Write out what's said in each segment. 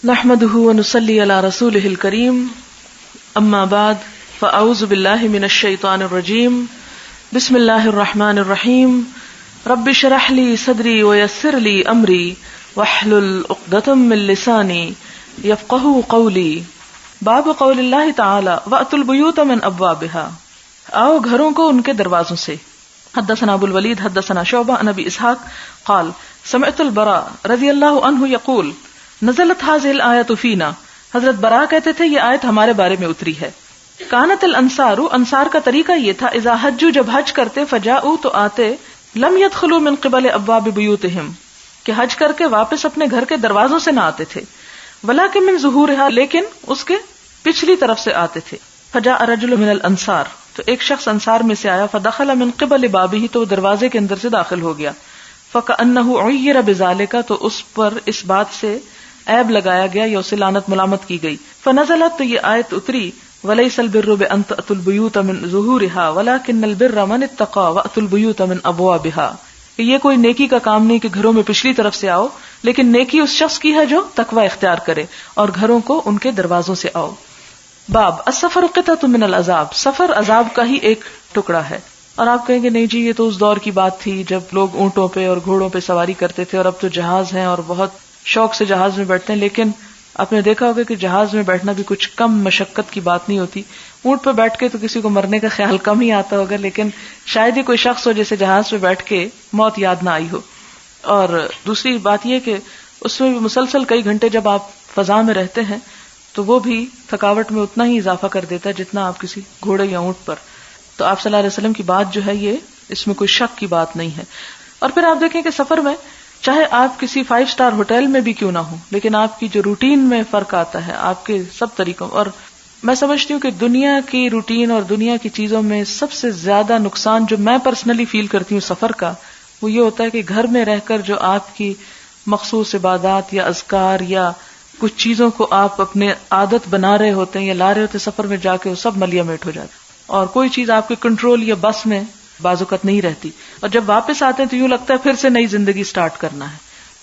نحمده ونصلي على رسوله الكريم اما بعد فاعوذ بالله من الشيطان الرجيم بسم الله الرحمن الرحيم رب اشرح لي صدري ويسر لي امري واحلل عقدة من لساني يفقهوا قولي باب قول الله تعالى واتوا البيوت من ابوابها آؤ گھروں کو ان کے دروازوں سے. حدثنا ابو الولید حدثنا شعبہ عن ابی اسحاق قال سمعت البراء رضی اللہ عنہ یقول نزلت هذه الآیۃ فینا. حضرت براء کہتے تھے یہ آیت ہمارے بارے میں اتری ہے. کانت الانصار، انصار کا طریقہ یہ تھا، اذا حجوا، جب حج کرتے، فجاؤ، تو آتے، لم يدخلوا من قبل ابواب بیوتہم، کہ حج کر کے واپس اپنے گھر کے دروازوں سے نہ آتے تھے، ولکن من ظہورها، لیکن اس کے پچھلی طرف سے آتے تھے. فجاء رجل من الانصار، تو ایک شخص انصار میں سے آیا، فدخل من قبل بابہ، تو وہ دروازے کے اندر سے داخل ہو گیا. فکأنہ عیر بذالک، تو اس پر اس بات سے عیب لگایا گیا یا اسے لعنت ملامت کی گئی. فنزلت، تو یہ آیت اتری، ولیس البر بان تأتوا البیوت من ظہورها ولکن البر من اتقى وأتوا البیوت من ابوابها، کہ یہ کوئی نیکی کا کام نہیں کہ گھروں میں پچھلی طرف سے آؤ، لیکن نیکی اس شخص کی ہے جو تقوی اختیار کرے، اور گھروں کو ان کے دروازوں سے آؤ. باب السفر قطعۃ من العذاب، سفر عذاب کا ہی ایک ٹکڑا ہے. اور آپ کہیں گے نہیں جی یہ تو اس دور کی بات تھی جب لوگ اونٹوں پہ اور گھوڑوں پہ سواری کرتے تھے، اور اب تو جہاز ہیں اور بہت شوق سے جہاز میں بیٹھتے ہیں. لیکن آپ نے دیکھا ہوگا کہ جہاز میں بیٹھنا بھی کچھ کم مشقت کی بات نہیں ہوتی. اونٹ پہ بیٹھ کے تو کسی کو مرنے کا خیال کم ہی آتا ہوگا، لیکن شاید ہی کوئی شخص ہو جیسے جہاز پہ بیٹھ کے موت یاد نہ آئی ہو. اور دوسری بات یہ کہ اس میں بھی مسلسل کئی گھنٹے جب آپ فضا میں رہتے ہیں تو وہ بھی تھکاوٹ میں اتنا ہی اضافہ کر دیتا ہے جتنا آپ کسی گھوڑے یا اونٹ پر. تو آپ صلی اللہ علیہ وسلم کی بات جو ہے یہ اس میں کوئی شک کی بات نہیں ہے. اور پھر آپ دیکھیں کہ سفر میں چاہے آپ کسی 5 اسٹار ہوٹل میں بھی کیوں نہ ہو، لیکن آپ کی جو روٹین میں فرق آتا ہے آپ کے سب طریقوں. اور میں سمجھتی ہوں کہ دنیا کی روٹین اور دنیا کی چیزوں میں سب سے زیادہ نقصان جو میں پرسنلی فیل کرتی ہوں سفر کا، وہ یہ ہوتا ہے کہ گھر میں رہ کر جو آپ کی مخصوص عبادات یا اذکار یا کچھ چیزوں کو آپ اپنے عادت بنا رہے ہوتے ہیں یا لا رہے ہوتے ہیں، سفر میں جا کے وہ سب ملیا میٹ ہو جاتا ہے اور کوئی چیز آپ کے کنٹرول یا بس میں بعض اوقات نہیں رہتی. اور جب واپس آتے ہیں تو یوں لگتا ہے پھر سے نئی زندگی سٹارٹ کرنا ہے.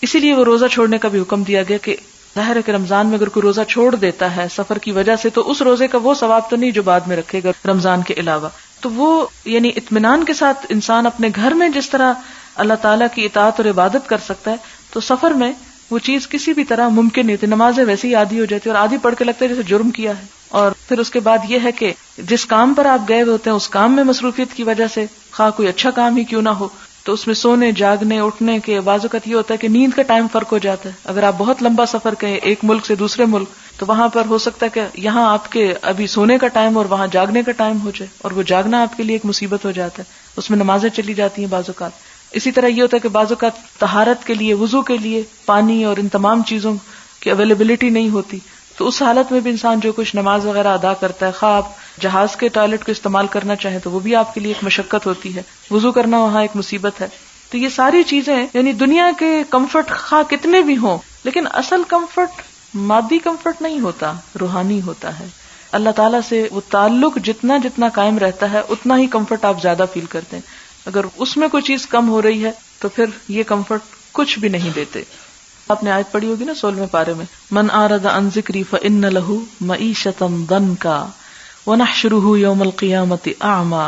اسی لیے وہ روزہ چھوڑنے کا بھی حکم دیا گیا کہ ظاہر ہے کہ رمضان میں اگر کوئی روزہ چھوڑ دیتا ہے سفر کی وجہ سے تو اس روزے کا وہ ثواب تو نہیں جو بعد میں رکھے گا رمضان کے علاوہ. تو وہ یعنی اطمینان کے ساتھ انسان اپنے گھر میں جس طرح اللہ تعالیٰ کی اطاعت اور عبادت کر سکتا ہے تو سفر میں وہ چیز کسی بھی طرح ممکن نہیں ہوتی. نمازیں ویسے ہی آدھی ہو جاتی اور آدھی پڑھ کے لگتا ہے جیسے جرم کیا ہے. اور پھر اس کے بعد یہ ہے کہ جس کام پر آپ گئے ہوتے ہیں اس کام میں مصروفیت کی وجہ سے خواہ کوئی اچھا کام ہی کیوں نہ ہو تو اس میں سونے جاگنے اٹھنے کے بعض اوقات یہ ہوتا ہے کہ نیند کا ٹائم فرق ہو جاتا ہے. اگر آپ بہت لمبا سفر کریں ایک ملک سے دوسرے ملک تو وہاں پر ہو سکتا ہے کہ یہاں آپ کے ابھی سونے کا ٹائم اور وہاں جاگنے کا ٹائم ہو جائے اور وہ جاگنا آپ کے لیے ایک مصیبت ہو جاتا ہے. اس میں نمازیں چلی جاتی ہیں بعض اوقات. اسی طرح یہ ہوتا ہے کہ بعض اوقات طہارت کے لیے وضو کے لیے پانی اور ان تمام چیزوں کی اویلیبلٹی نہیں ہوتی. تو اس حالت میں بھی انسان جو کچھ نماز وغیرہ ادا کرتا ہے، خواہ آپ جہاز کے ٹوائلٹ کو استعمال کرنا چاہیں تو وہ بھی آپ کے لیے ایک مشقت ہوتی ہے. وضو کرنا وہاں ایک مصیبت ہے. تو یہ ساری چیزیں یعنی دنیا کے کمفرٹ خواہ کتنے بھی ہوں لیکن اصل کمفرٹ مادی کمفرٹ نہیں ہوتا، روحانی ہوتا ہے. اللہ تعالیٰ سے وہ تعلق جتنا جتنا قائم رہتا ہے اتنا ہی کمفرٹ آپ زیادہ فیل کرتے ہیں. اگر اس میں کوئی چیز کم ہو رہی ہے تو پھر یہ کمفرٹ کچھ بھی نہیں دیتے. آپ نے آیت پڑھی ہوگی نا 16ویں پارے میں، من اعرض عن ذکری فإن له معیشۃ ضنکا ونحشره یوم القیامۃ اعمی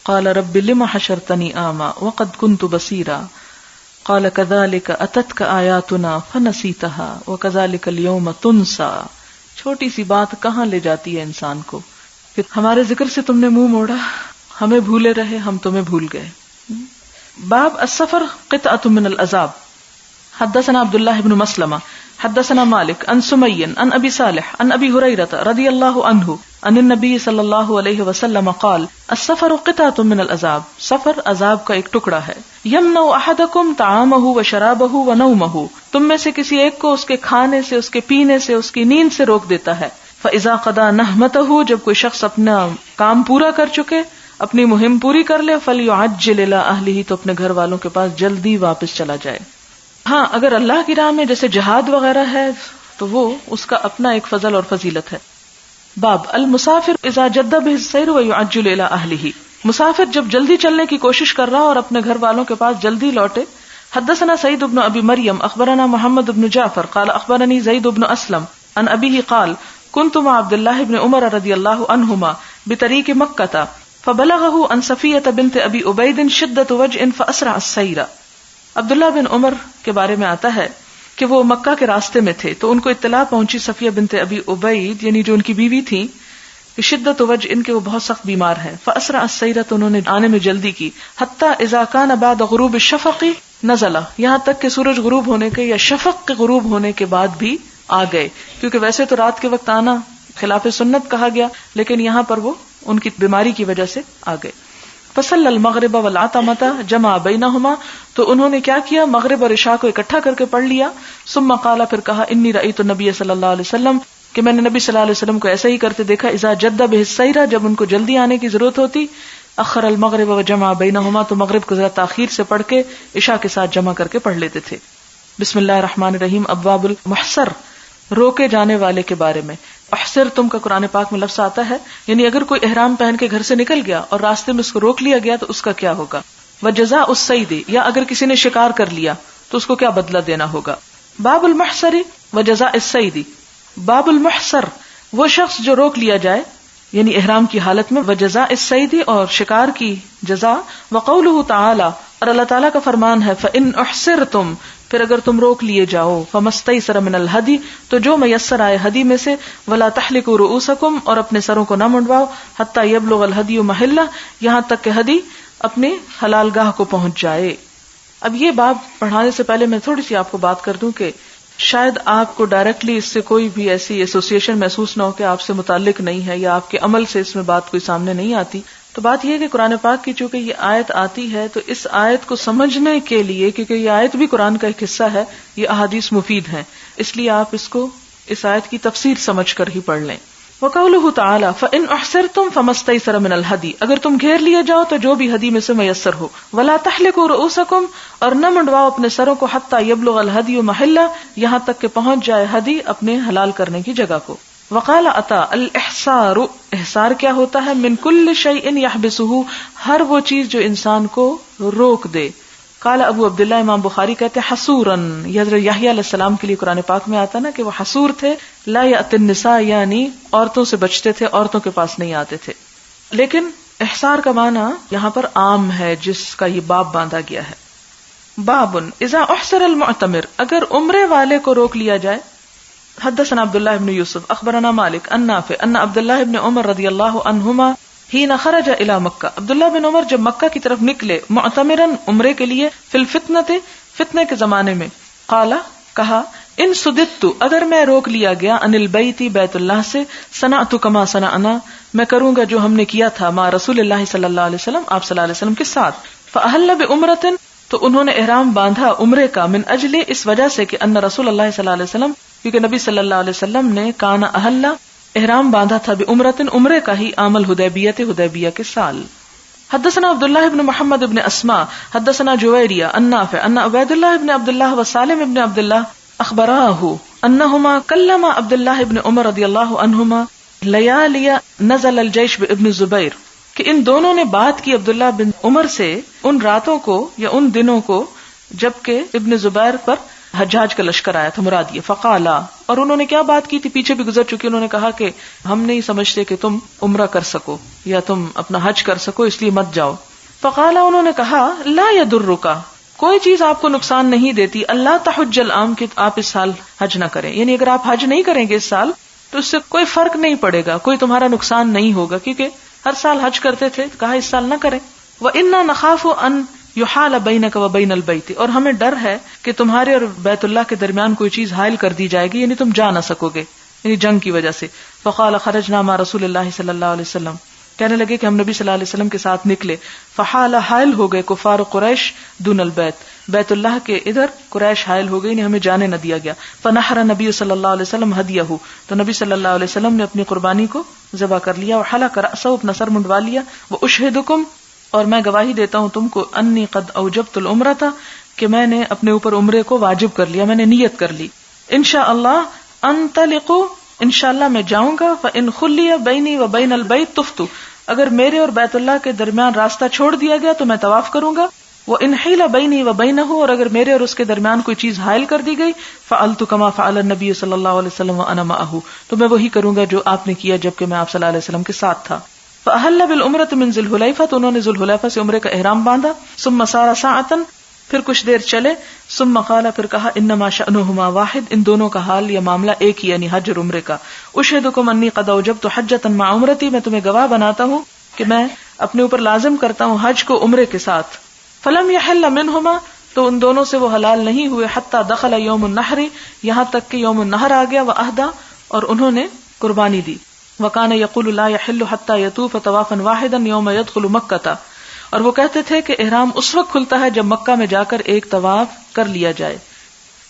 قال رب لم حشرتنی اعمی وقد كنت بصیرا قال كذلك اتتك آیاتنا فنسیتها وكذلك اليوم تنسى. چھوٹی سی بات کہاں لے جاتی ہے انسان کو کہ ہمارے ذکر سے تم نے منہ موڑا، ہمیں بھولے رہے، ہم تمہیں بھول گئے. باب السفر قطعۃ من العذاب. حدثنا عبد الله بن مسلمة حدثنا مالك عن سمي عن ابي صالح عن ابي هريرة رضي الله عنه عن النبي صلى الله عليه وسلم قال السفر قطعة من العذاب. سفر عذاب کا ایک ٹکڑا ہے. يمنع احدكم طعامه وشرابه ونومه، تم میں سے کسی ایک کو اس کے کھانے سے، اس کے پینے سے، اس کی نیند سے روک دیتا ہے. فاذا قضى نهمته، جب کوئی شخص اپنا کام پورا کر چکے، اپنی مہم پوری کر لے، فليعجل الى اهله، تو اپنے گھر والوں کے پاس جلدی واپس چلا جائے. ہاں اگر اللہ کی راہ میں جیسے جہاد وغیرہ ہے تو وہ اس کا اپنا ایک فضل اور فضیلت ہے. باب المسافر اذا جد به السیر ويعجل الى اهله. مسافر جب جلدی چلنے کی کوشش کر رہا اور اپنے گھر والوں کے پاس جلدی لوٹے، حدثنا سعید بن ابی مریم اخبرنا محمد بن جعفر قال اخبرنی زید بن اسلم عن ابیہ قال كنت مع عبد الله بن عمر رضی اللہ عنہما بطریق مکہ فبلغه عن صفیہ بنت ابی عبید شدۃ وجع فاسرع السیر. عبداللہ بن عمر کے بارے میں آتا ہے کہ وہ مکہ کے راستے میں تھے تو ان کو اطلاع پہنچی صفیہ بنت ابی عبید یعنی جو ان کی بیوی تھی کہ شدت وجع ان کے وہ بہت سخت بیمار ہیں. فاسرع السیر تو انہوں نے آنے میں جلدی کی. حتی اذا کان بعد غروب الشفق نزل یہاں تک کہ سورج غروب ہونے کے یا شفق کے غروب ہونے کے بعد بھی آ گئے, کیونکہ ویسے تو رات کے وقت آنا خلاف سنت کہا گیا لیکن یہاں پر وہ ان کی بیماری کی وجہ سے آ گئے. فصل المغرب والعتمۃ جمع بینہما تو انہوں نے کیا کیا, مغرب اور عشاء کو اکٹھا کر کے پڑھ لیا. ثم قال پھر کہا انی رأیت النبی صلی اللہ علیہ وسلم کہ میں نے نبی صلی اللہ علیہ وسلم کو ایسا ہی کرتے دیکھا. اذا جد بہ السیر جب ان کو جلدی آنے کی ضرورت ہوتی اخر المغرب وجمع بینہما تو مغرب کو ذرا تاخیر سے پڑھ کے عشاء کے ساتھ جمع کر کے پڑھ لیتے تھے. بسم اللہ الرحمن الرحیم. ابواب المحصر روکے جانے والے کے بارے میں. احصر تم کا قرآن پاک میں لفظ آتا ہے یعنی اگر کوئی احرام پہن کے گھر سے نکل گیا اور راستے میں اس کو روک لیا گیا تو اس کا کیا ہوگا. وجزاء الصید یا اگر کسی نے شکار کر لیا تو اس کو کیا بدلہ دینا ہوگا. باب المحصر وجزاء الصید. باب المحصر وہ شخص جو روک لیا جائے یعنی احرام کی حالت میں, وجزاء الصید اور شکار کی جزا. وقولہ تعالی اور اللہ تعالیٰ کا فرمان ہے فإن احصرتم پھر اگر تم روک لیے جاؤ فمستیسر من الہدی تو جو میسر آئے ہدی میں سے. ولا تحلقوا رؤوسکم اور اپنے سروں کو نہ منڈواؤ. حتی یبلغ الہدی محلہ یہاں تک کہ ہدی اپنے حلال گاہ کو پہنچ جائے. اب یہ باب پڑھانے سے پہلے میں تھوڑی سی آپ کو بات کر دوں کہ شاید آپ کو ڈائریکٹلی اس سے کوئی بھی ایسی ایسوسیشن محسوس نہ ہو کہ آپ سے متعلق نہیں ہے یا آپ کے عمل سے اس میں بات کوئی سامنے نہیں آتی. تو بات یہ ہے کہ قرآن پاک کی چونکہ یہ آیت آتی ہے تو اس آیت کو سمجھنے کے لیے, کیونکہ یہ آیت بھی قرآن کا ایک حصہ ہے, یہ احادیث مفید ہیں, اس لیے آپ اس کو اس آیت کی تفسیر سمجھ کر ہی پڑھ لیں. وقولہ تعالی فإن احصرتم فمستیسر من الہدی اگر تم گھیر لیے جاؤ تو جو بھی ہدی میں سے میسر ہو. ولا تحلقوا رؤوسکم اور نہ منڈواؤ اپنے سروں کو. حتی یبلغ الہدی محلہ یہاں تک کہ پہنچ جائے ہدی اپنے حلال کرنے کی جگہ کو. وقال عطا الاحصار احصار کیا ہوتا ہے, من کل شیء یحبسہ ہر وہ چیز جو انسان کو روک دے. قال ابو عبداللہ امام بخاری کہتے ہیں حصورا, یہ حضرت یحییٰ علیہ السلام کے لیے قرآن پاک میں آتا نا کہ وہ حصور تھے. لا یأتی النساء یعنی عورتوں سے بچتے تھے, عورتوں کے پاس نہیں آتے تھے. لیکن احصار کا معنی یہاں پر عام ہے جس کا یہ باب باندھا گیا ہے. باب اذا احصر المعتمر اگر عمرے والے کو روک لیا جائے. حدثنا عبداللہ بن یوسف اخبرنا مالک ان نافع ان عبداللہ بن عمر رضی اللہ عنہما حین خرج الی مکہ عبداللہ بن عمر جب مکہ کی طرف نکلے معتمرن عمرے کے لیے فی الفتنۃ فتنے کے زمانے میں. قال کہا ان صددت اگر میں روک لیا گیا ان البیت بیت اللہ سے صنعت کما صنعنا میں کروں گا جو ہم نے کیا تھا مع رسول اللہ صلی اللہ علیہ وسلم آپ صلی اللہ علیہ وسلم کے ساتھ. فاحل بعمرۃ تو انہوں نے احرام باندھا عمرے کا من اجل اس وجہ سے کہ ان رسول اللہ صلی اللہ علیہ وسلم کیونکہ نبی صلی اللہ علیہ وسلم نے کانا احل احرام باندھا تھا بعمرۃ عمرے کا ہی عام الحدیبیہ کے سال. حدثنا عبداللہ بن محمد بن اسماء حدثنا جویریہ ان نافع ان عبید اللہ بن عبداللہ وسالم بن عبداللہ اخبراہ انہما کلما عبداللہ بن عمر رضی اللہ عنہما لیالی نزل الجیش بابن الزبیر کہ ان دونوں نے بات کی عبداللہ بن عمر سے ان راتوں کو یا ان دنوں کو جبکہ ابن زبیر پر حجاج کا لشکر آیا تھا مراد یہ. فقالا اور انہوں نے کیا بات کی تھی پیچھے بھی گزر چکی, انہوں نے کہا کہ ہم نہیں سمجھتے کہ تم عمرہ کر سکو یا تم اپنا حج کر سکو اس لیے مت جاؤ. فقالا انہوں نے کہا لا یضرک کوئی چیز آپ کو نقصان نہیں دیتی اللہ تحج العام کہ آپ اس سال حج نہ کریں, یعنی اگر آپ حج نہیں کریں گے اس سال تو اس سے کوئی فرق نہیں پڑے گا, کوئی تمہارا نقصان نہیں ہوگا کیونکہ ہر سال حج کرتے تھے, کہا اس سال نہ کریں. وَإِنَّا نَخَافُ أَن یحال بینک و بین البیت اور ہمیں ڈر ہے کہ تمہارے اور بیت اللہ کے درمیان کوئی چیز حائل کر دی جائے گی, یعنی تم جا نہ سکو گے, یعنی جنگ کی وجہ سے. فقال خرجنا مع رسول اللہ صلی اللہ علیہ وسلم کہنے لگے کہ ہم نبی صلی اللہ علیہ وسلم کے ساتھ نکلے. فحال حائل ہو گئے کفار قریش دون البیت بیت اللہ کے ادھر قریش حائل ہو گئی, ہمیں جانے نہ دیا گیا. فنحر نبی صلی اللہ علیہ وسلم ہدیہ تو نبی صلی اللہ علیہ وسلم نے اپنی قربانی کو ذبح کر لیا. وحلق رأسہ اپنا سر منڈوا لیا. واشہدکم اور میں گواہی دیتا ہوں تم کو انی قد اوجبت العمرۃ کہ میں نے اپنے اوپر عمرے کو واجب کر لیا, میں نے نیت کر لی. انشاءاللہ انطلق انشاءاللہ میں جاؤں گا. فان خلی بینی و بین البیت طفت اگر میرے اور بیت اللہ کے درمیان راستہ چھوڑ دیا گیا تو میں طواف کروں گا. وَإِنْ حِيلَ بَيْنِي وَبَيْنَهُ، اور اگر میرے اور اس کے درمیان کوئی چیز حائل کر دی گئی، فَعَلْتُ كَمَا فَعَلَ النَّبِيُّ صلی اللہ علیہ وسلم وَأَنَا مَعَهُ، تو میں وہی کروں گا جو آپ نے کیا جبکہ میں آپ صلی اللہ علیہ وسلم کے ساتھ تھا. فَأَحَلَّ بِالْعُمْرَةِ مِنْ ذِي الْحُلَيْفَةِ، تو انہوں نے ذو الحلیفہ سے عمرے کا احرام باندھا. ثُمَّ سَارَ سَاعَةً، پھر کچھ دیر چلے. ثم قال، پھر کہا، انما شأنهما واحد، ان دونوں کا حال یا معاملہ ایک ہی، یعنی حج اور عمرے کا. اشهدكم انی قد اوجبت حجة مع عمرتی، میں تمہیں گواہ بناتا ہوں کہ میں اپنے اوپر لازم کرتا ہوں حج کو عمرے کے ساتھ. فلم يحل منهما، تو ان دونوں سے وہ حلال نہیں ہوئے. حتى دخل يوم النحر، یہاں تک کہ یوم النحر آ گیا. واهدى، اور انہوں نے قربانی دی. وكان يقول لا يحل حتى يطوف طوافا واحدا يوم يدخل مكة، اور وہ کہتے تھے کہ احرام اس وقت کھلتا ہے جب مکہ میں جا کر ایک طواف کر لیا جائے.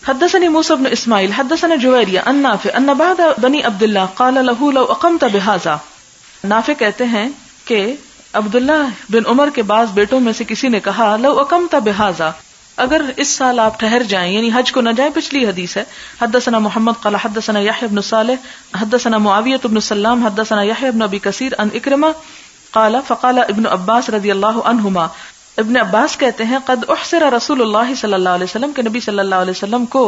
حدثني موسى بن اسماعیل حدثنا جویریہ ان نافع ان بعض بنی عبد اللہ قال له لو اقمت بهذا، نافع کہتے ہیں کہ عبداللہ بن عمر کے بعض بیٹوں میں سے کسی نے کہا، لو اقمت بهذا، اگر اس سال آپ ٹھہر جائیں، یعنی حج کو نہ جائیں. پچھلی حدیث ہے. حدثنا محمد قال حدثنا یحیی بن صالح حدثنا معاویہ بن سلام حدثنا یحیی بن ابی کثیر عن اکرمہ قال فقال ابن عباس رضی اللہ عنہما، ابن عباس کہتے ہیں، قد احسر رسول اللہ صلی اللہ علیہ وسلم، کہ نبی صلی اللہ علیہ وسلم کو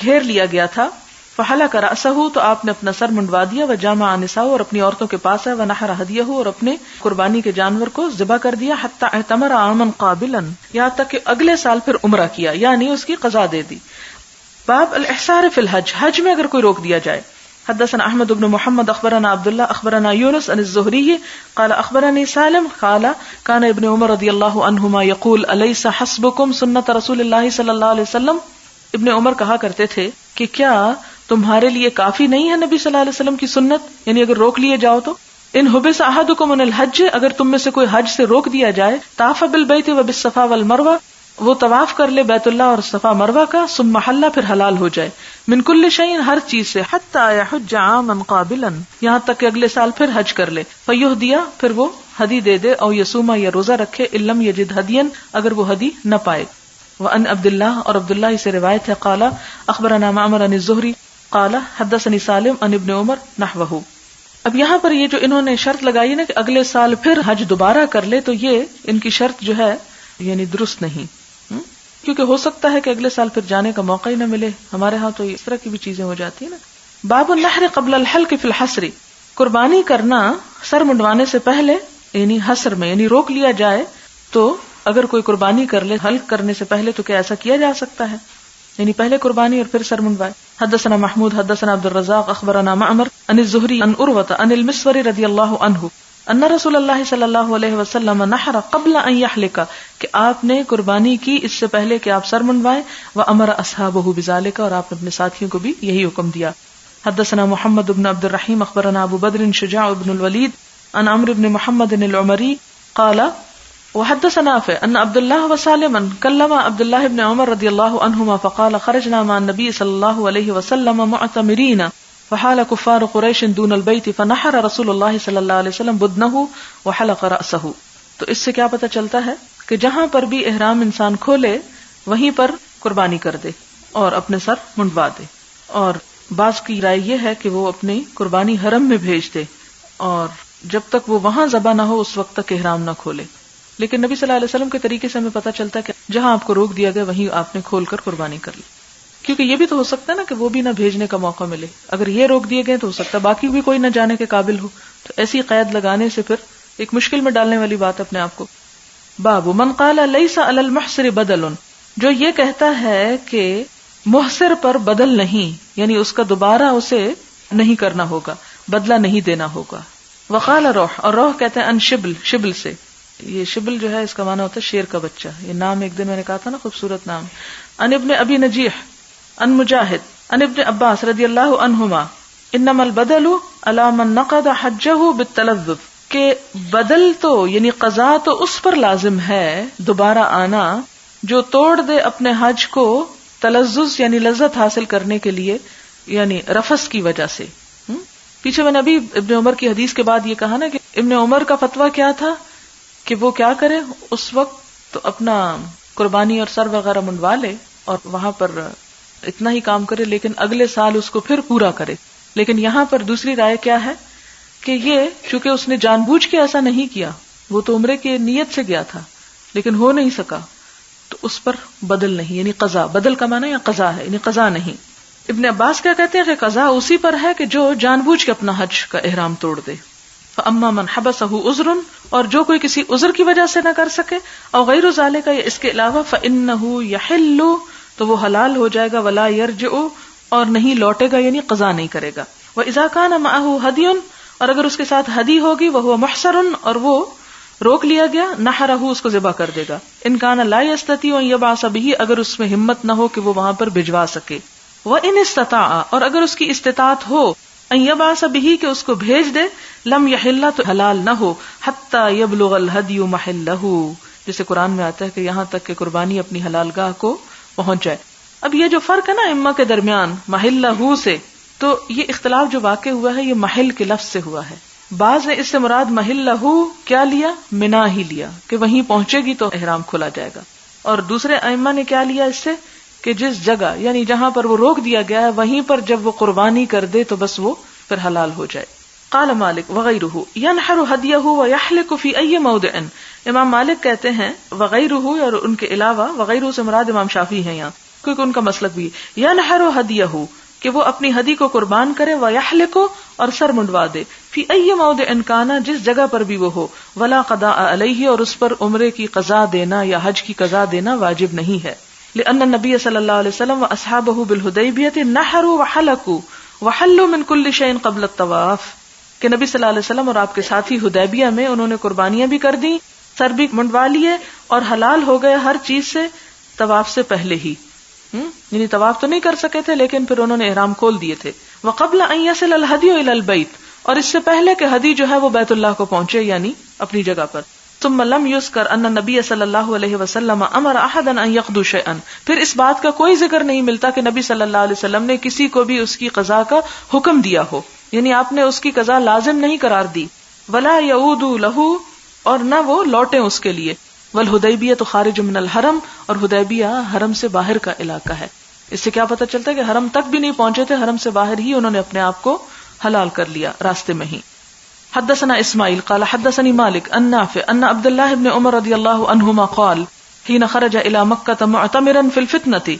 گھیر لیا گیا تھا. فحلق رأسہ، تو آپ نے اپنا سر منڈوا دیا. وجامع نساء، اور اپنی عورتوں کے پاس ہے. ونحر ہدیہ، اور اپنے قربانی کے جانور کو ذبح کر دیا. حتی اعتمر عاما قابلا، یہاں تک کہ اگلے سال پھر عمرہ کیا، یعنی اس کی قضا دے دی. باب الاحسار فی الحج، حج میں اگر کوئی روک دیا جائے. حدثنا احمد بن محمد اخبرنا عبداللہ اخبرنا یونس عن الزہری قال اخبرنی سالم قال کان ابن عمر رضی اللہ عنہما یقول الیس حسبکم سنت رسول اللہ صلی اللہ علیہ وسلم، ابن عمر کہا کرتے تھے کہ کیا تمہارے لیے کافی نہیں ہے نبی صلی اللہ علیہ وسلم کی سنت، یعنی اگر روک لیے جاؤ تو. ان حبس احدکم عن الحج، اگر تم میں سے کوئی حج سے روک دیا جائے. طاف بالبیت وبالصفا والمروہ، وہ طواف کر لے بیت اللہ اور صفا مروہ کا. ثم حل، پھر حلال ہو جائے. من کل شیء، ہر چیز سے. حتی یحج عاما قابلا، یہاں تک کہ اگلے سال پھر حج کر لے. فیہدی، پھر وہ ہدی دے دے. او یصوم، یا روزہ رکھے. ان لم یجد ہدیا، اگر وہ ہدی نہ پائے. وان عبداللہ، اور عبداللہ سے روایت ہے. قال اخبرنا معمر عن الزہری قال حدثنی سالم عن ابن عمر نحوہ. اب یہاں پر یہ جو انہوں نے شرط لگائی نا کہ اگلے سال پھر حج دوبارہ کر لے، تو یہ ان کی شرط جو ہے یعنی درست نہیں، کیونکہ ہو سکتا ہے کہ اگلے سال پھر جانے کا موقع ہی نہ ملے. ہمارے ہاں تو اس طرح کی بھی چیزیں ہو جاتی ہیں نا. باب النحر قبل الحلق فی الحصر، قربانی کرنا سر منڈوانے سے پہلے، یعنی حصر میں، یعنی روک لیا جائے تو اگر کوئی قربانی کر لے حلق کرنے سے پہلے تو کیا ایسا کیا جا سکتا ہے، یعنی پہلے قربانی اور پھر سر منڈوائے. حدثنا محمود حدثنا عبد الرزاق اخبرنا معمر عن الزہری عن عروۃ عن المسور رضی اللہ عنہ ان رسول اللہ صلی اللہ علیہ وسلم نحر قبل ان یحلق، کہ آپ نے قربانی کی اس سے پہلے کہ آپ سر منڈوائیں. وامر اصحابہ بذلک، اور آپ نے اپنے ساتھیوں کو بھی یہی حکم دیا. حدثنا محمد بن عبد الرحیم اخبرنا ابو بدر شجاع بن الولید عن عمرو بن محمد العمری قال وحدثنا نافع ان عبد الله وسالما كلم عبد الله بن عمر رضي الله عنهما فقال خرجنا مع النبي صلى الله عليه وسلم معتمرين فحال كفار قريش دون البيت فنحر رسول الله صلی اللہ علیہ وسلم بدنه وحلق رأسه. تو اس سے کیا پتہ چلتا ہے کہ جہاں پر بھی احرام انسان کھولے وہیں پر قربانی کر دے اور اپنے سر منڈوا دے. اور بعض کی رائے یہ ہے کہ وہ اپنی قربانی حرم میں بھیج دے اور جب تک وہ وہاں ذبح نہ ہو اس وقت تک احرام نہ کھولے. لیکن نبی صلی اللہ علیہ وسلم کے طریقے سے ہمیں پتہ چلتا ہے کہ جہاں آپ کو روک دیا گیا وہیں آپ نے کھول کر قربانی کر لی. کیونکہ یہ بھی تو ہو سکتا ہے نا کہ وہ بھی نہ بھیجنے کا موقع ملے. اگر یہ روک دیے گئے تو ہو سکتا ہے باقی بھی کوئی نہ جانے کے قابل ہو. تو ایسی قید لگانے سے پھر ایک مشکل میں ڈالنے والی بات اپنے آپ کو. باب من قال لیس علی المحصر بدل، جو یہ کہتا ہے کہ محصر پر بدل نہیں، یعنی اس کا دوبارہ اسے نہیں کرنا ہوگا، بدلہ نہیں دینا ہوگا. وقال روح، اور روح کہتے ہیں ان شبل، شبل سے. یہ شبل جو ہے اس کا معنی ہوتا ہے شیر کا بچہ. یہ نام ایک دن میں نے کہا تھا نا، خوبصورت نام. ان ابن ابی نجیح ان مجاہد ان ابن عباس رضی اللہ عنہما انما البدل علی من نقض حجہ بالتلذذ، کہ بدل تو یعنی قضا تو اس پر لازم ہے دوبارہ آنا جو توڑ دے اپنے حج کو تلذذ یعنی لذت حاصل کرنے کے لیے، یعنی رفث کی وجہ سے. پیچھے میں نے ابھی ابن عمر کی حدیث کے بعد یہ کہا نا کہ ابن عمر کا فتویٰ کیا تھا کہ وہ کیا کرے، اس وقت تو اپنا قربانی اور سر وغیرہ منڈوا لے اور وہاں پر اتنا ہی کام کرے، لیکن اگلے سال اس کو پھر پورا کرے. لیکن یہاں پر دوسری رائے کیا ہے کہ یہ چونکہ اس نے جان بوجھ کے ایسا نہیں کیا، وہ تو عمرے کی نیت سے گیا تھا لیکن ہو نہیں سکا، تو اس پر بدل نہیں، یعنی قضا، بدل کا معنی یا قضا ہے، یعنی قضا نہیں. ابن عباس کیا کہتے ہیں کہ قضا اسی پر ہے کہ جو جان بوجھ کے اپنا حج کا احرام توڑ دے. فاما من حبسه عذر، اور جو کوئی کسی عذر کی وجہ سے نہ کر سکے، او غیر ذالک، یا اس کے علاوہ، فانه یحل، تو وہ حلال ہو جائے گا، ولا یرجع، اور نہیں لوٹے گا، یعنی قضا نہیں کرے گا. واذا كان معه هدی، اور اگر اس کے ساتھ ہدی ہوگی، وهو محصر، اور وہ روک لیا گیا، نحرہ، اس کو ذبح کر دے گا. ان كان لا يستطيع ان يبعث به، اگر اس میں ہمت نہ ہو کہ وہ وہاں پر بھجوا سکے. وان استطاع، اور اگر اس کی استطاعت ہو، ان یبعث به، کہ اس کو بھیج دے، لم یحل، تو حلال نہ ہو، حتی یبلغ الہدی محلہ، جیسے قرآن میں آتا ہے کہ یہاں تک کہ قربانی اپنی حلال گاہ کو پہنچ جائے. اب یہ جو فرق ہے نا ائمہ کے درمیان محلہ سے، تو یہ اختلاف جو واقع ہوا ہے یہ محل کے لفظ سے ہوا ہے. بعض نے اس سے مراد محلہ کیا لیا، منا ہی لیا، کہ وہیں پہنچے گی تو احرام کھلا جائے گا. اور دوسرے ائمہ نے کیا لیا اس سے، کہ جس جگہ یعنی جہاں پر وہ روک دیا گیا ہے وہیں پر جب وہ قربانی کر دے تو بس وہ پھر حلال ہو جائے. قال مالک وغیرہ ینحر ہدیہ ویحلق فی ای موضع، امام مالک کہتے ہیں وغیرہ، اور ان کے علاوہ، وغیرہ سے مراد امام شافعی ہیں یہاں، کیونکہ ان کا مسلک بھی ہے، ینحر ہدیہ، کہ وہ اپنی ہدی کو قربان کرے، ویحلق، اور سر منڈوا دے، فی ای موضع کان، جس جگہ پر بھی وہ ہو، ولا قضاء علیہ، اور اس پر عمرے کی قضا دینا یا حج کی قضا دینا واجب نہیں ہے. لأن النبي صلی اللہ علیہ وسلم واصحابہ بالحدیبیہ نحروا وحلقوا وحلوا من كل شيء قبل الطواف، کہ نبی صلی اللہ علیہ وسلم اور آپ کے ساتھی حدیبیہ میں انہوں نے قربانیاں بھی کر دیں، سر بھی منڈوا لیے، اور حلال ہو گئے ہر چیز سے طواف سے پہلے ہی. یعنی طواف تو نہیں کر سکے تھے لیکن پھر انہوں نے احرام کھول دیے تھے. وقبل ان يصل الهدي الى البيت، اور اس سے پہلے کہ ہدی جو ہے وہ بیت اللہ کو پہنچے، یعنی اپنی جگہ پر. ثم لم يذكر ان النبي صلی اللہ علیہ وسلم امر احدا ان يقضوا شيئا، پھر اس بات کا کوئی ذکر نہیں ملتا کہ نبی صلی اللہ علیہ وسلم نے کسی کو بھی اس کی قضا کا حکم دیا ہو، یعنی آپ نے اس کی قضا لازم نہیں قرار دی. ولا يعود له، اور نہ وہ لوٹیں اس کے لیے. والحدیبیہ تو خارج من الحرم، اور حدیبیہ حرم سے باہر کا علاقہ ہے. اس سے کیا پتہ چلتا ہے کہ حرم تک بھی نہیں پہنچے تھے، حرم سے باہر ہی انہوں نے اپنے آپ کو حلال کر لیا راستے میں ہی. حدثنا اسماعیل قال حدثني مالك عن نافع ان عبد الله بن عمر رضی اللہ عنہما قال حين خرج الى مکہ معتمرا في الفتنة،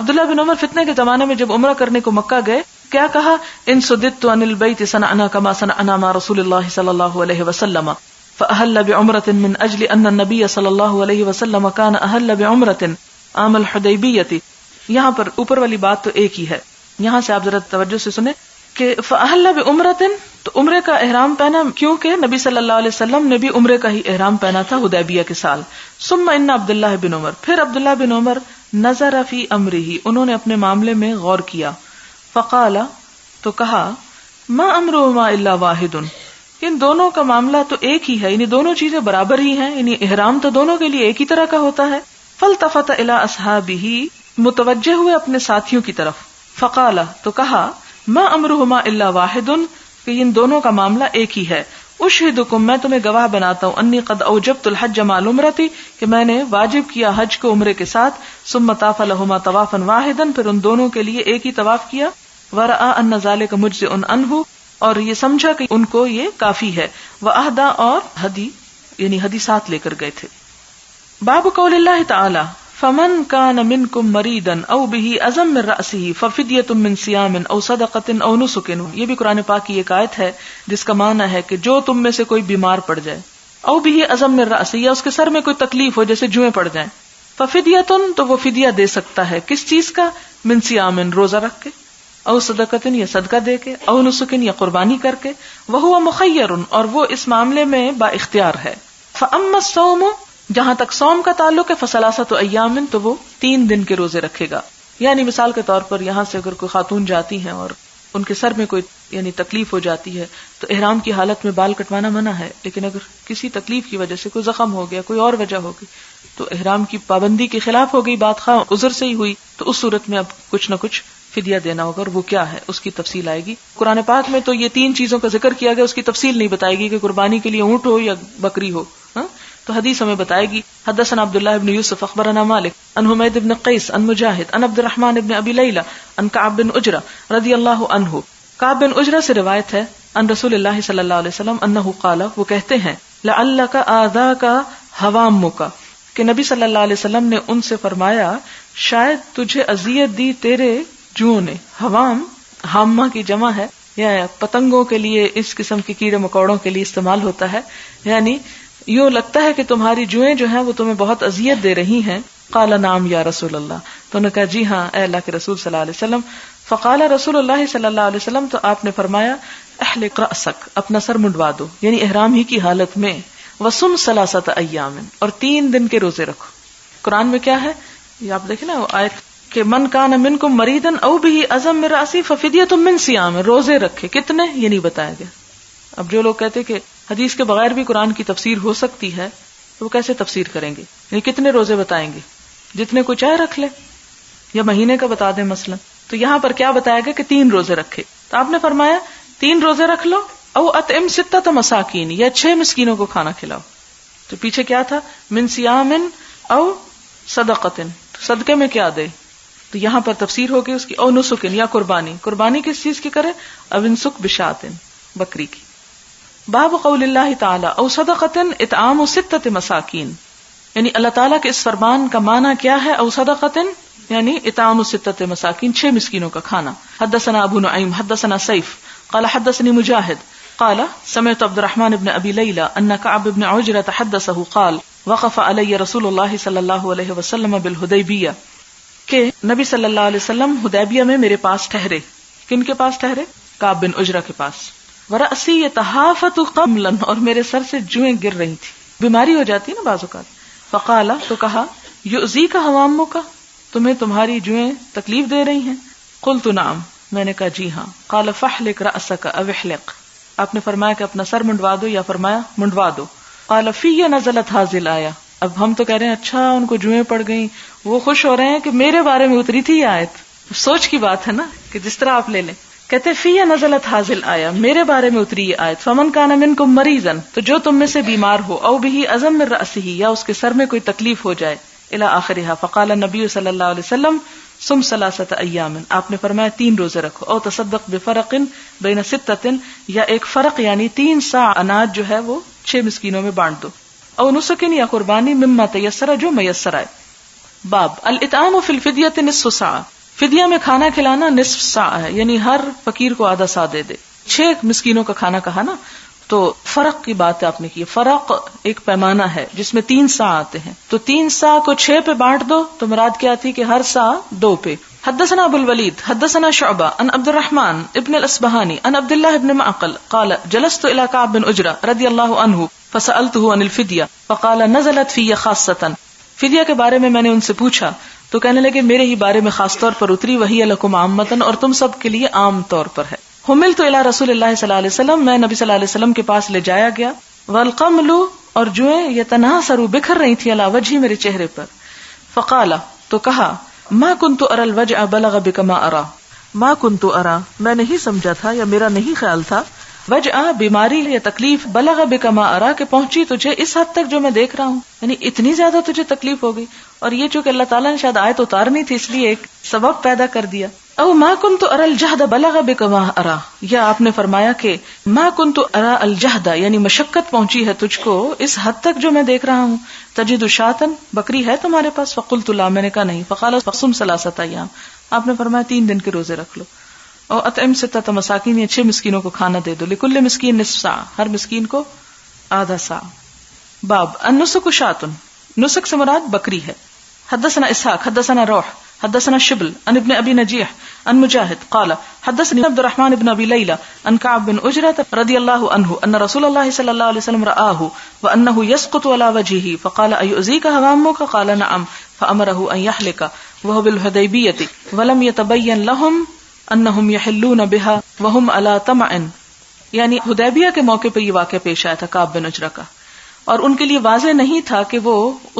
عبداللہ بن عمر فتنے کے زمانے میں جب عمرہ کرنے کو مکہ گئے، کیا کہا، ان صددت عن البيت صنعنا كما صنعنا مع رسول اللہ صلی اللہ علیہ وسلم فأهل بعمرة من اجل ان النبي صلی اللہ علیہ وسلم كان اهل بعمرة عام الحدیبیہ. یہاں پر اوپر والی بات تو ایک ہی ہے، یہاں سے آپ ذرا توجہ سے سنیں کہ فأهل بعمرة، تو عمرے کا احرام پہنا، کیونکہ نبی صلی اللہ علیہ وسلم نے بھی عمرے کا ہی احرام پہنا تھا حدیبیہ کے سال. ثم ان عبداللہ بن عمر، پھر عبداللہ بن عمر نظر فی امرہ، انہوں نے اپنے معاملے میں غور کیا. فقال، تو کہا، ما امرهما الا واحد، ان دونوں کا معاملہ تو ایک ہی ہے، یعنی دونوں چیزیں برابر ہی ہیں، یعنی احرام تو دونوں کے لیے ایک ہی طرح کا ہوتا ہے. فالتفت الى اصحابہ، متوجہ ہوئے اپنے ساتھیوں کی طرف. فقال، تو کہا، ما امرهما الا واحد، کہ ان دونوں کا معاملہ ایک ہی ہے. اشہدکم، میں تمہیں گواہ بناتا ہوں، انی قد اوجبت الحج مع العمرۃ، کہ میں نے واجب کیا حج کو عمرے کے ساتھ. ثم طاف لهما طوافا واحدا، پھر ان دونوں کے لیے ایک ہی طواف کیا. ورأى ان ذلك مجزئ عنہ، اور یہ سمجھا کہ ان کو یہ کافی ہے. واہدى، اور ہدی، یعنی ہدی ساتھ لے کر گئے تھے. باب قول اللہ تعالی فمن كان منكم مريضا او به اذى من رأسه ففدية من صيام او صدقة او نسك. یہ بھی قرآن پاک کی ایک آیت ہے جس کا معنی ہے کہ جو تم میں سے کوئی بیمار پڑ جائے، او به اذى من رأسه، یا اس کے سر میں کوئی تکلیف ہو جیسے جوئیں پڑ جائیں، ففدية، تو وہ فدیہ دے سکتا ہے. کس چیز کا؟ من صيام، روزہ رکھ کے، او صدقة، یا صدقہ دے کے، او نسك، یا قربانی کر کے. وهو مخیر، اور وہ اس معاملے میں با اختیار ہے. فاما الصوم، جہاں تک صوم کا تعلق ہے، فثلاثۃ ایام، تو وہ 3 دن کے روزے رکھے گا. یعنی مثال کے طور پر یہاں سے اگر کوئی خاتون جاتی ہیں اور ان کے سر میں کوئی یعنی تکلیف ہو جاتی ہے تو احرام کی حالت میں بال کٹوانا منع ہے، لیکن اگر کسی تکلیف کی وجہ سے کوئی زخم ہو گیا، کوئی اور وجہ ہو گئی، تو احرام کی پابندی کے خلاف ہو گئی بات، خواہ عذر سے ہی ہوئی، تو اس صورت میں اب کچھ نہ کچھ فدیہ دینا ہوگا. اور وہ کیا ہے اس کی تفصیل آئے گی. قرآن پاک میں تو یہ 3 چیزوں کا ذکر کیا گیا، اس کی تفصیل نہیں بتائے گی کہ قربانی کے لیے اونٹ ہو یا بکری ہو. تو حدیث ہمیں بتائے گی. حدثنا عبداللہ بن یوسف اخبرنا مالک عن حمید بن قیس عن مجاہد عن عبد الرحمن بن ابی لیلہ عن کعب بن عجرہ رضی اللہ عنہ. کعب بن عجرہ سے روایت ہے عن رسول اللہ صلی اللہ علیہ وسلم انہ قال، وہ کہتے ہیں، لعلک آذاک حوامک، کہ نبی صلی اللہ علیہ وسلم نے ان سے فرمایا شاید تجھے اذیت دی تیرے جوؤں نے. حوام حامہ کی جمع ہے، یا پتنگوں کے لیے اس قسم کے کیڑے مکوڑوں کے لیے استعمال ہوتا ہے، یعنی یوں لگتا ہے کہ تمہاری جوئیں جو ہیں وہ تمہیں بہت اذیت دے رہی ہیں. قال نعم یا رسول اللہ، تو انہوں نے کہا جی ہاں اے اللہ کے رسول صلی اللہ علیہ وسلم. فقال رسول اللہ صلی اللہ علیہ وسلم، تو آپ نے فرمایا احلق رأسک، اپنا سر منڈوا دو، یعنی احرام ہی کی حالت میں. وصم ثلاثۃ ایام، اور 3 دن کے روزے رکھو. قرآن میں کیا ہے یہ آپ دیکھیں نا وہ آیت کہ من کان منکم مریضا او بہ اذى من رأسہ ففدیۃ من صیام، روزے رکھے. کتنے یہ نہیں بتایا گیا. اب جو لوگ کہتے کہ حدیث کے بغیر بھی قرآن کی تفسیر ہو سکتی ہے تو وہ کیسے تفسیر کریں گے؟ یعنی کتنے روزے بتائیں گے؟ جتنے کو چاہے رکھ لے، یا مہینے کا بتا دیں مثلا. تو یہاں پر کیا بتایا گیا کہ 3 روزے رکھے. تو آپ نے فرمایا 3 روزے رکھ لو، او اطعم 6 مساکین، یا 6 مسکینوں کو کھانا کھلاؤ. تو پیچھے کیا تھا؟ من صیام او صدقۃ، صدقے میں کیا دے. تو یہاں پر تفسیر ہوگی اس کی، او نسک، یا قربانی. قربانی کس چیز کی کرے؟ او انسک بشات، بکری کی. باب قول اللہ تعالی او صدقۃ اطعام 6 مساکین، یعنی اللہ تعالیٰ کے اس فرمان کا معنی کیا ہے؟ او صدقۃ یعنی اطعام 6 مساکین، 6 مسکینوں کا کھانا. حدثنا ابو نعیم حدثنا سیف قال حدثني مجاہد قال سمعت عبد الرحمن بن ابی لیلى ان كعب بن عجرة حدثه قال وقف علی رسول اللہ صلی اللہ علیہ وسلم بالحدیبیہ، کہ نبی صلی اللہ علیہ وسلم حدیبیہ میں میرے پاس ٹھہرے. کن کے پاس ٹھہرے؟ کعب بن عجرہ کے پاس. ورأسی یتحافت قملا، اور میرے سر سے جوئیں گر رہی تھی. بیماری ہو جاتی ہے نا بعض اوقات. فقال، تو کہا یؤذیک حوامک، تمہیں تمہاری جوئیں تکلیف دے رہی ہیں؟ قلت نعم، میں نے کہا جی ہاں. قال فاحلق رأسک او احلق، آپ نے فرمایا کہ اپنا سر منڈوا دو، یا فرمایا منڈوا دو. قال فی نزلت هذه الآیہ، اب ہم تو کہہ رہے ہیں اچھا ان کو جوئیں پڑ گئیں، وہ خوش ہو رہے ہیں کہ میرے بارے میں اتری تھی یہ آیت. سوچ کی بات ہے نا کہ جس طرح آپ لے لیں. کہتے فی نزلت هذه الآیہ، میرے بارے میں اتری یہ آیت. فمن کان منکم مریضا، تو جو تم میں سے بیمار ہو، او بہ اذى من رأسہ، یا اس کے سر میں کوئی تکلیف ہو جائے، الی آخرها. فقال النبی صلی اللہ علیہ وسلم سم 3 ایام، آپ نے فرمایا 3 روزے رکھو. او تصدق بفرق بین 6، یا ایک فرق یعنی 3 سا اناج جو ہے وہ 6 مسکینوں میں بانٹ دو. او نسکن، یا قربانی، مما تیسر، جو میسر آئے. باب الاطعام فی الفدیۃ نصف ساع، فدیہ میں کھانا کھلانا نصف سا ہے، یعنی ہر فقیر کو آدھا سا دے دے. 6 مسکینوں کا کھانا کہا نا، تو فرق کی بات آپ نے کی. فرق ایک پیمانہ ہے جس میں 3 سا آتے ہیں، تو 3 سا کو 6 پہ بانٹ دو، تو مراد کیا تھی کہ ہر سا 2 پہ. حدثنا ابو الولید حدثنا شعبہ عن عبد الرحمن ابن الاصبہانی عن عبد اللہ ابن معقل قال جلست الى كعب بن عجرہ رضی اللہ عنہ فسألته عن الفدیہ فقال نزلت فی خاصۃ، فدیہ کے بارے میں نے ان سے پوچھا تو کہنے لگے میرے ہی بارے میں خاص طور پر اتری، وہی لکم عامۃ، اور تم سب کے لیے عام طور پر ہے. حملت الی رسول اللہ صلی اللہ علیہ وسلم، میں نبی صلی اللہ علیہ وسلم کے پاس لے جایا گیا. والقمل، اور جوئیں یتناثر، بکھر رہی تھی، علی وجہی، میرے چہرے پر. فقال، تو کہا ما کنت اری الوجع بلغ بک ما اری، ما کنت اری، میں نہیں سمجھا تھا یا میرا نہیں خیال تھا، وجع بیماری یا تکلیف، بلغ بک ما اری، کہ پہنچی تجھے اس حد تک جو میں دیکھ رہا ہوں، یعنی اتنی زیادہ تجھے تکلیف ہو گئی. اور یہ چونکہ اللہ تعالیٰ نے شاید آیت اتارنی تھی اس لیے ایک سبب پیدا کر دیا. او ما کنت اری الجہد بلغ بک ما اری، یا آپ نے فرمایا کہ ما کنت اری الجہد، یعنی مشقت پہنچی ہے تجھ کو اس حد تک جو میں دیکھ رہا ہوں. تجد شاتن، بکری ہے تمہارے پاس؟ فقلت لا، میں نے کہا نہیں. فقال فصم 3 ایام، آپ نے فرمایا 3 دن کے روزے رکھ لو. اور اطعم 6 مساکین، یا 6 مسکینوں کو کھانا دے دو. لکل مسکین نصف ساع، ہر مسکین کو آدھا سا. باب النسک شاتن، نسک سے مراد بکری ہے. حدثنا اسحاق حدثنا روح حدثنا شبل عن ابن ابی نجیح عن مجاہد قال حدثني عبد الرحمن بن ابی لیلى عن كعب بن عجرة رضی اللہ عنہ ان رسول اللہ صلی اللہ علیہ وسلم رآہ وانه يسقط على وجهه فقال ايؤذيك هوامك؟ قال نعم. فامره ان يحلق وهو بالحدیبیة ولم يتبين لهم انهم يحلون بها وهم على طمع، یعنی حدیبیہ کے موقع پر یہ واقعہ پیش آیا تھا کعب بن عجرہ کا، اور ان کے لیے واضح نہیں تھا کہ وہ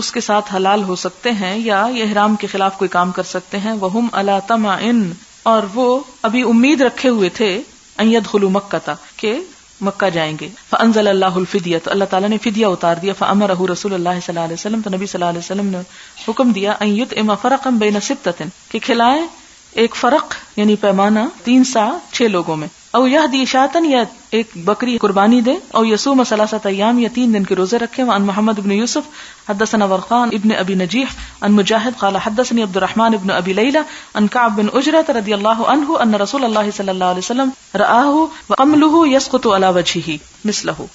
اس کے ساتھ حلال ہو سکتے ہیں یا یہ احرام کے خلاف کوئی کام کر سکتے ہیں. وہم علی طمع، اور وہ ابھی امید رکھے ہوئے تھے ان يدخلوا مکہ، کہ مکہ جائیں گے. فانزل اللہ الفدیہ، تو اللہ تعالیٰ نے فدیہ اتار دیا. فامرہ رسول اللہ صلی اللہ علیہ وسلم، تو نبی صلی اللہ علیہ وسلم نے حکم دیا ان یطعم فرقا بین 6، کہ کھلائیں ایک فرق یعنی پیمانہ 3 سا 6 لوگوں میں. او یہدی شاتن یا ایک بکری قربانی دے، او یصوم ثلاثۃ ایام یا 3 دن کے روزے رکھے. وعن محمد بن یوسف حدثنا ورقان ابن ابی نجیح عن مجاہد قال حدثني عبد الرحمن بن ابی لیلى عن كعب بن اجرة رضی اللہ عنہ ان رسول اللہ صلی اللہ علیہ وسلم رآہ وقملہ یسقط علی وجہہ مثلہ.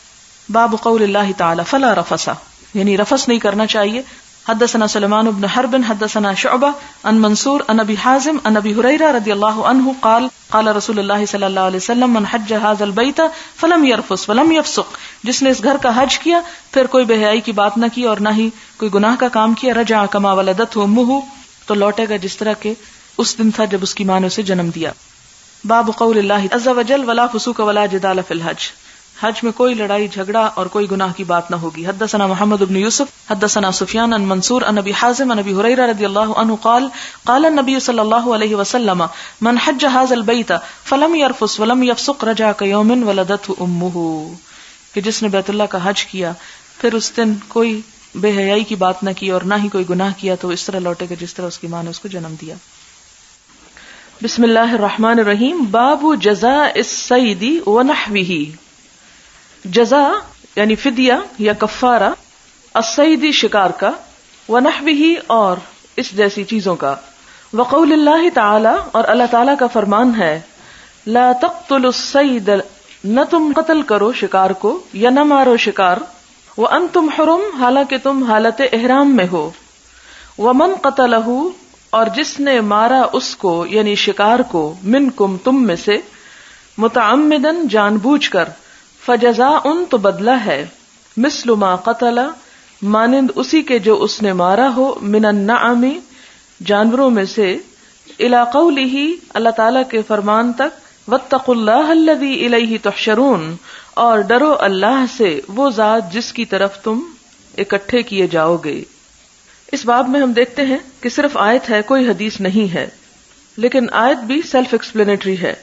باب قول اللہ تعالی فلا رفث، یعنی رفث نہیں کرنا چاہیے. حدثنا سلمان بن حرب حدثنا شعبہ عن منصور عن ابی حازم عن ابی ہریرہ رضی اللہ عنہ قال قال رسول اللہ صلی اللہ علیہ وسلم من حج هذا البیت فلم يرفث ولم يفسق، جس نے اس گھر کا حج کیا پھر کوئی بے حیائی کی بات نہ کی اور نہ ہی کوئی گناہ کا کام کیا، رجع کما ولدته امہ، تو لوٹے گا جس طرح کہ اس دن تھا جب اس کی ماں نے اسے جنم دیا. باب قول اللہ عز وجل ولا فسوق ولا جدال فی الحج، حج میں کوئی لڑائی جھگڑا اور کوئی گناہ کی بات نہ ہوگی. حدثنا محمد بن یوسف حدثنا سفیان عن منصور عن ابی حازم عن ابی ہریرہ رضی اللہ عنہ قال قال النبی صلی اللہ علیہ وسلم من حج هذا البیت فلم يرفث ولم يفسق رجع كيوم ولدته امہ، کہ جس نے بیت اللہ کا حج کیا پھر اس دن کوئی بے حیائی کی بات نہ کی اور نہ ہی کوئی گناہ کیا تو اس طرح لوٹے گا جس طرح اس کی ماں نے اس کو جنم دیا. بسم اللہ الرحمن الرحیم. باب جزاء الصید ونحوہ. جزا یعنی فدیہ یا کفارہ، الصید شکار کا، ونحوہ اور اس جیسی چیزوں کا. وقول اللہ تعالی اور اللہ تعالی کا فرمان ہے لا تقتلوا الصید، نہ تم قتل کرو شکار کو یا نہ مارو شکار، وانتم حرم، حالانکہ تم حالت احرام میں ہو. ومن قتلہ، اور جس نے مارا اس کو یعنی شکار کو، منکم تم میں سے، متعمدن جان بوجھ کر، فجزاء تو بدلہ ہے، مثل ما قتل مانند اسی کے جو اس نے مارا ہو، من النعم جانوروں میں سے، الی قولہ اللہ تعالی کے فرمان تک، واتقوا اللہ الذی الیہ تحشرون، اور ڈرو اللہ سے وہ ذات جس کی طرف تم اکٹھے کیے جاؤ گے. اس باب میں ہم دیکھتے ہیں کہ صرف آیت ہے، کوئی حدیث نہیں ہے، لیکن آیت بھی سیلف ایکسپلینیٹری ہے.